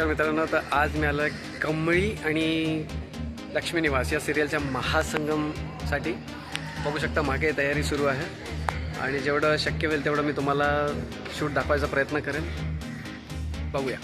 तर मित्रांनो, तर आज मी आलो कमळी आणि लक्ष्मी निवास या सिरियलच्या महासंगमसाठी. बघू शकता मागे तयारी सुरू आहे आणि जेवढं शक्य होईल तेवढं मी तुम्हाला शूट दाखवायचा प्रयत्न करेन. बघूया.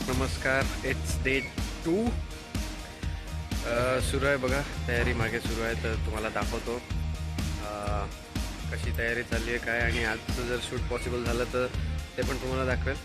नमस्कार. इट्स डे 2 सुरू आहे. बघा तयारी मागे सुरू आहे, तर तुम्हाला दाखवतो कशी तयारी चालली आहे काय. आणि आजचं जर शूट पॉसिबल झालं तर ते पण तुम्हाला दाखवेल.